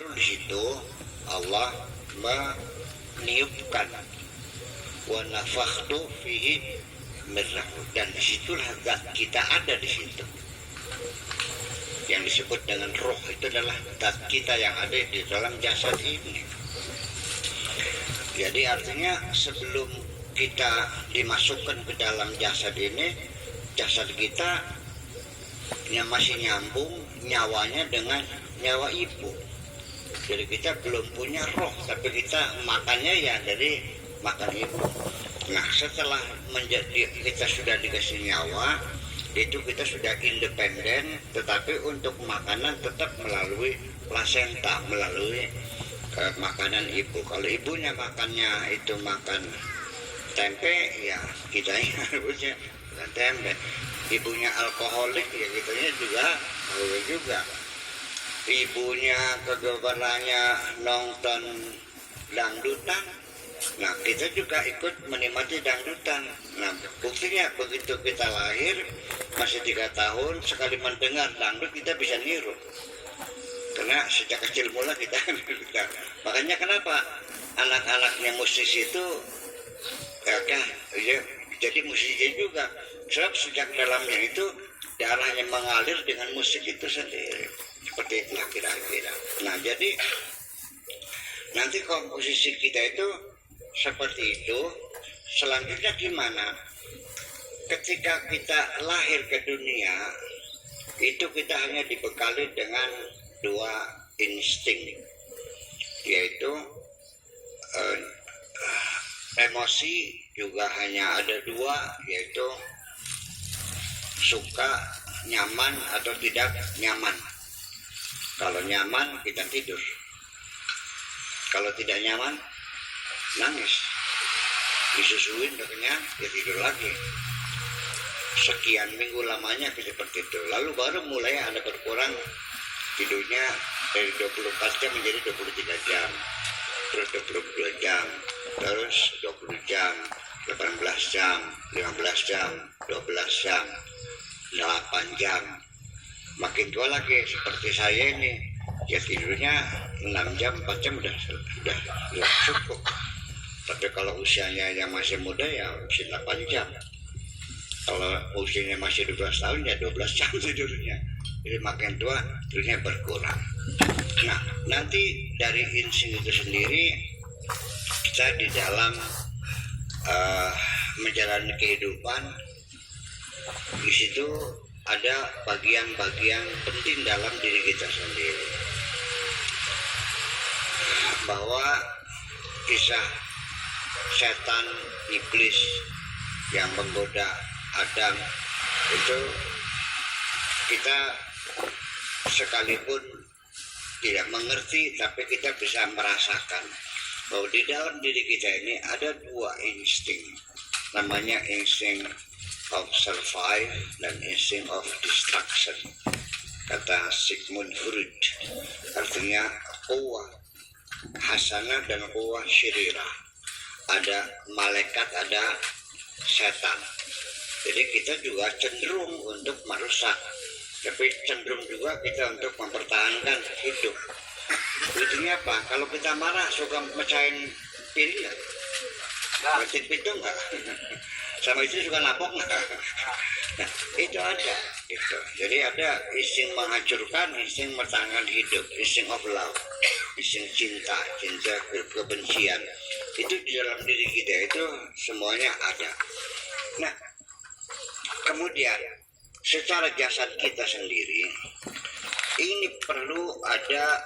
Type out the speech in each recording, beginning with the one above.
Di situ Allah meniupkan wa nafakhtu fihi min ruh, dan disitulah zat kita ada di situ. Yang disebut dengan roh itu adalah zat kita yang ada di dalam jasad ini. Jadi artinya sebelum kita dimasukkan ke dalam jasad ini, jasad kita yang masih nyambung nyawanya dengan nyawa ibu. Jadi kita belum punya roh, tapi kita makannya ya dari makan ibu. Nah, setelah kita sudah dikasih nyawa, itu kita sudah independen, tetapi untuk makanan tetap melalui plasenta, melalui makanan ibu. Kalau ibunya makannya itu makan tempe, ya kita harusnya bukan tempe. Ibunya alkoholik, ya kitanya juga alkoholik juga. Ibunya kegebarannya nonton dangdutan, nah kita juga ikut menikmati dangdutan. Nah buktinya begitu kita lahir masih 3 tahun, sekali mendengar dangdut kita bisa niru, karena sejak kecil mula kita makanya kenapa anak-anaknya musisi itu ya, jadi musisi juga, sebab sejak dalamnya itu darahnya mengalir dengan musik itu sendiri. Seperti itulah kira-kira. Nah jadi nanti komposisi kita itu seperti itu. Selanjutnya gimana? Ketika kita lahir ke dunia, itu kita hanya dibekali dengan 2 insting, yaitu emosi juga hanya ada 2, yaitu suka, nyaman atau tidak nyaman. Kalau nyaman kita tidur, kalau tidak nyaman nangis, disusuin udah kenyang ya tidur lagi. Sekian minggu lamanya seperti itu. Lalu baru mulai ada berkurang tidurnya dari 24 jam menjadi 23 jam, terus 22 jam, terus 20 jam, 18 jam, 15 jam, 12 jam, 8 jam. Makin tua lagi seperti saya ini, ya tidurnya 6 jam, 4 jam udah cukup. Tapi kalau usianya yang masih muda ya usia 8 jam. Kalau usianya masih 12 tahun ya 12 jam tidurnya. Jadi makin tua tidurnya berkurang. Nah nanti dari insting itu sendiri kita di dalam menjalani kehidupan, di situ ada bagian-bagian penting dalam diri kita sendiri, bahwa kisah setan iblis yang menggoda Adam itu kita sekalipun tidak mengerti, tapi kita bisa merasakan bahwa di dalam diri kita ini ada 2 insting, namanya insting of survive dan instinct of destruction, kata Sigmund Freud. Artinya quwwah hasanah dan quwwah syirirah, ada malaikat, ada setan. Jadi kita juga cenderung untuk merusak, tapi cenderung juga kita untuk mempertahankan hidup. Buktinya apa? Kalau kita marah suka mecahin piring, mecahin pintu enggak? Sama istri suka napok nggak? Nah, itu ada gitu. Jadi ada insting menghancurkan, insting mempertahankan hidup, insting of love, insting cinta kebencian. Itu di dalam diri kita itu semuanya ada. Nah kemudian secara jasad kita sendiri ini perlu ada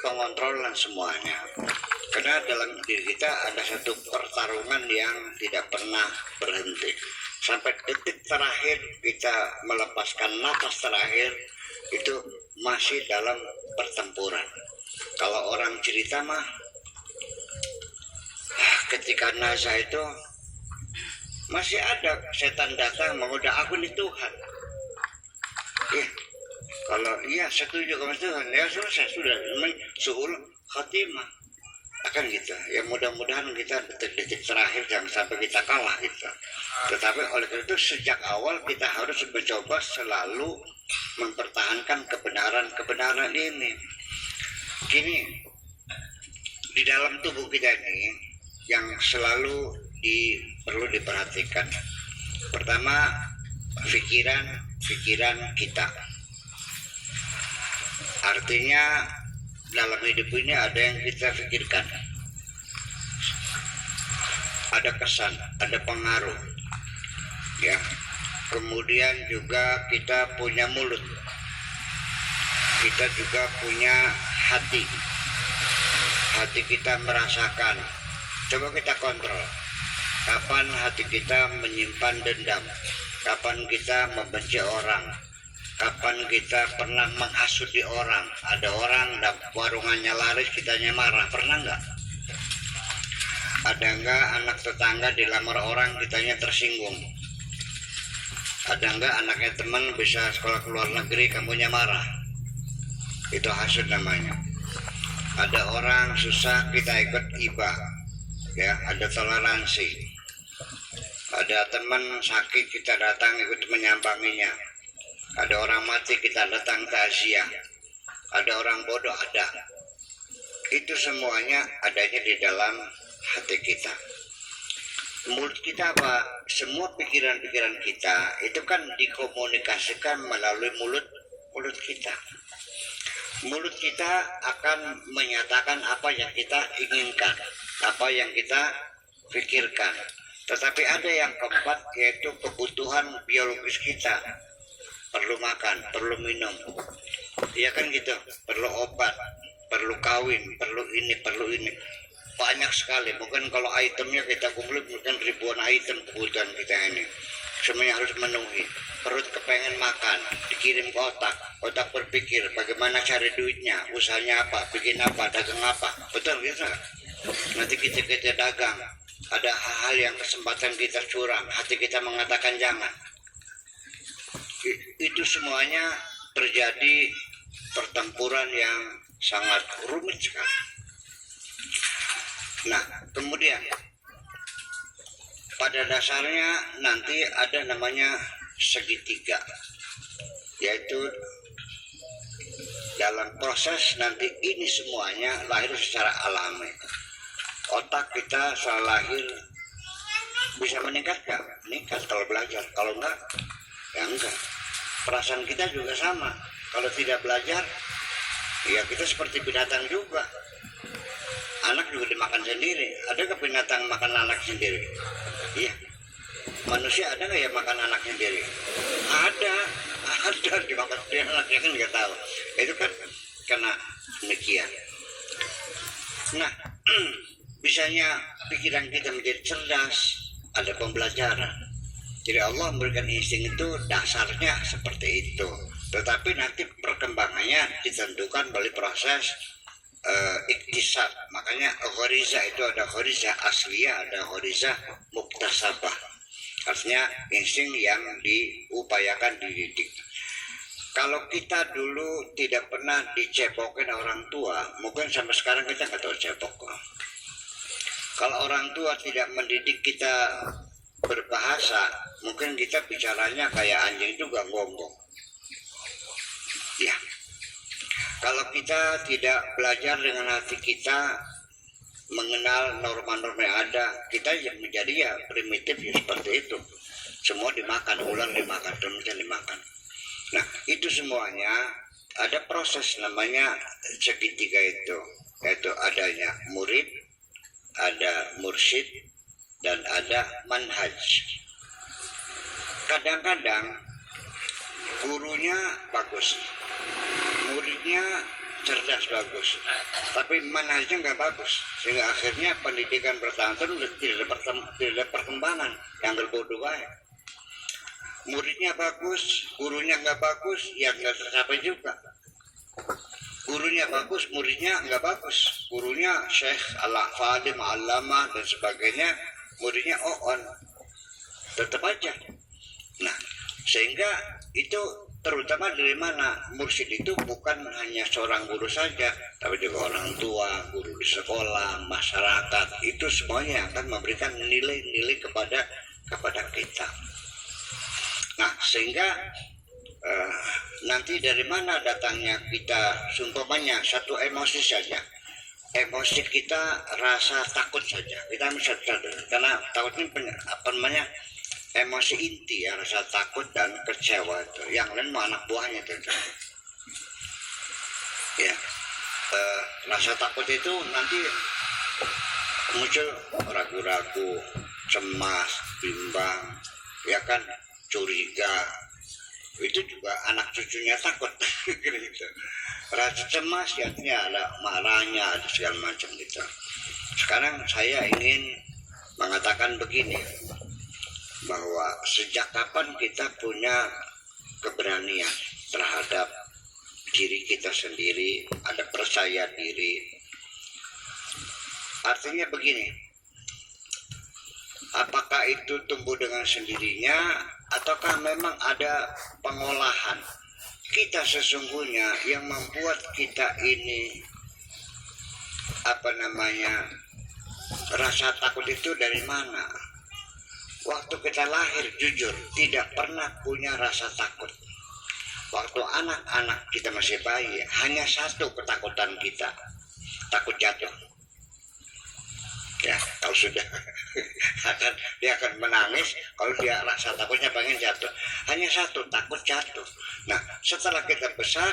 pengontrolan semuanya. Karena dalam diri kita ada satu pertarungan yang tidak pernah berhenti. Sampai detik terakhir kita melepaskan napas terakhir itu masih dalam pertempuran. Kalau orang cerita mah ketika nazar itu masih ada setan datang menggoda, aku nih Tuhan. Kalau iya setuju sama Tuhan, ya sudah suhul khatimah. Akan gitu ya, mudah-mudahan kita detik-detik terakhir jangan sampai kita kalah gitu. Tetapi oleh karena itu sejak awal kita harus mencoba selalu mempertahankan kebenaran ini. Gini, di dalam tubuh kita ini yang selalu perlu diperhatikan. Pertama, pikiran kita. Artinya dalam hidup ini ada yang kita pikirkan, ada kesan, ada pengaruh, ya. Kemudian juga kita punya mulut, kita juga punya hati. Hati kita merasakan. Coba kita kontrol. Kapan hati kita menyimpan dendam? Kapan kita membenci orang? Kapan kita pernah menghasut di orang? Ada orang warungannya laris, kitanya marah. Pernah nggak? Ada nggak anak tetangga dilamar orang, kitanya tersinggung? Ada nggak anaknya teman bisa sekolah ke luar negeri, kamunya marah? Itu hasut namanya. Ada orang susah, kita ikut ibah, ya, ada toleransi. Ada teman sakit, kita datang ikut menyambanginya. Ada orang mati, kita datang takziah. Ada orang bodoh, ada. Itu semuanya adanya di dalam hati kita. Mulut kita apa? Semua pikiran-pikiran kita itu kan dikomunikasikan melalui mulut kita. Mulut kita akan menyatakan apa yang kita inginkan, apa yang kita pikirkan. Tetapi ada yang keempat, yaitu kebutuhan biologis kita. Perlu makan, perlu minum, ya kan gitu, perlu obat, perlu kawin, perlu ini. Banyak sekali, mungkin kalau itemnya kita kumpulin mungkin ribuan item kebutuhan kita ini. Semuanya harus memenuhi. Perut kepengen makan, dikirim ke otak berpikir bagaimana cari duitnya, usahanya apa, bikin apa, dagang apa. Betul gitu. Nanti kita dagang, ada hal-hal yang kesempatan kita curang, hati kita mengatakan jangan. Itu semuanya terjadi pertempuran yang sangat rumit sekali. Nah, kemudian pada dasarnya nanti ada namanya segitiga, yaitu dalam proses nanti ini semuanya lahir secara alami. Otak kita setelah lahir bisa meningkat gak? Meningkat kalau belajar, kalau enggak ya enggak. Perasaan kita juga sama, kalau tidak belajar ya kita seperti binatang juga. Anak juga dimakan sendiri. Ada ke binatang makan anak sendiri? Iya. Manusia ada nggak ya makan anak sendiri? Ada dimakan sendiri, anaknya kan nggak tahu. Itu kan karena demikian. Nah, bisanya pikiran kita menjadi cerdas, ada pembelajaran. Jadi Allah memberikan insting itu dasarnya seperti itu. Tetapi nanti perkembangannya ditentukan melalui proses iktisab. Makanya ghoriza itu ada ghoriza asliyah, ada ghoriza muktasabah. Artinya insting yang diupayakan dididik. Kalau kita dulu tidak pernah dicepokin orang tua, mungkin sampai sekarang kita nggak tahu cepok. Kalau orang tua tidak mendidik kita berbahasa, mungkin kita bicaranya kayak anjing juga, gonggong. Ya. Kalau kita tidak belajar dengan hati kita, mengenal norma-norma yang ada, kita yang menjadi ya primitif ya seperti itu. Semua dimakan, ular dimakan, demikian dimakan. Nah, itu semuanya ada proses namanya segitiga itu, yaitu adanya murid, ada mursyid, dan ada manhaj. Kadang-kadang gurunya bagus, muridnya cerdas bagus, tapi manhajnya nggak bagus, sehingga akhirnya pendidikan bertahun-tahun tidak ada perkembangan, yang berbodoh baik. Muridnya bagus, gurunya nggak bagus, ya nggak tercapai juga. Gurunya bagus, muridnya nggak bagus. Gurunya syekh, al-fadim, al-lama, dan sebagainya, muridnya on, tetap aja. Nah, sehingga itu terutama dari mana? Mursyid itu bukan hanya seorang guru saja, tapi juga orang tua, guru di sekolah, masyarakat. Itu semuanya akan memberikan nilai-nilai kepada kita. Nah, sehingga nanti dari mana datangnya kita, sumpamanya satu emosi saja, emosi kita rasa takut saja, kita bisa sadar, karena takut ini apa namanya, emosi inti ya, rasa takut dan kecewa itu, yang lain mau anak buahnya itu ya. Rasa takut itu nanti muncul ragu-ragu, cemas, bimbang, ya kan, curiga, itu juga anak cucunya takut gitu. Rasa cemas ya ada marahnya, ada segala macam gitu. Sekarang saya ingin mengatakan begini, bahwa sejak kapan kita punya keberanian terhadap diri kita sendiri, ada percaya diri. Artinya begini, apakah itu tumbuh dengan sendirinya ataukah memang ada pengolahan kita sesungguhnya yang membuat kita ini apa namanya, rasa takut itu dari mana? Waktu kita lahir jujur tidak pernah punya rasa takut. Waktu anak-anak kita masih bayi, hanya satu ketakutan kita, takut jatuh. Ya, kalau sudah dia akan menangis kalau dia rasa takutnya pengen jatuh. Hanya satu, takut jatuh. Nah, setelah kita besar,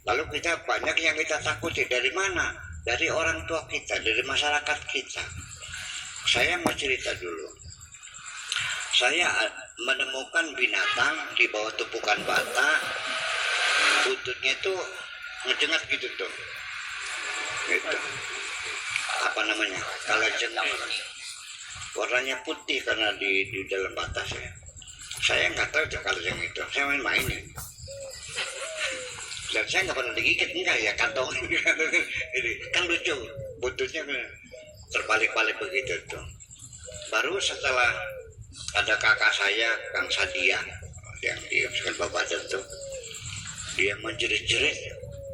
lalu kita banyak yang kita takuti. Dari mana? Dari orang tua kita, dari masyarakat kita. Saya mau cerita dulu. Saya menemukan binatang di bawah tumpukan bata, buntutnya itu ngejengat gitu tuh. Gitu. Apa namanya? Kalajeng. Warnanya putih karena di dalam bata saya. Saya nggak tahu kalajeng itu. Saya main-mainin. Dan saya nggak pernah digigit, enggak ya, kantong. Ini kan lucu, buntutnya terbalik-balik begitu tuh. Baru setelah ada kakak saya, Kang Sadia, yang di Bapak itu, dia menjerit-jerit,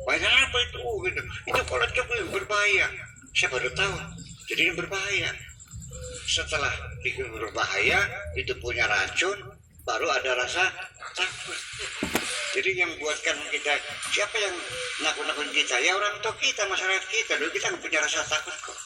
banyak apa itu? Gitu. Itu kalau coba berbahaya. Saya baru tahu, jadi ini berbahaya. Setelah berbahaya, itu punya racun, baru ada rasa takut. Jadi yang buatkan kita, siapa yang nakut-nakut kita? Ya orang tua kita, masyarakat kita. Dulu kita nggak punya rasa takut kok.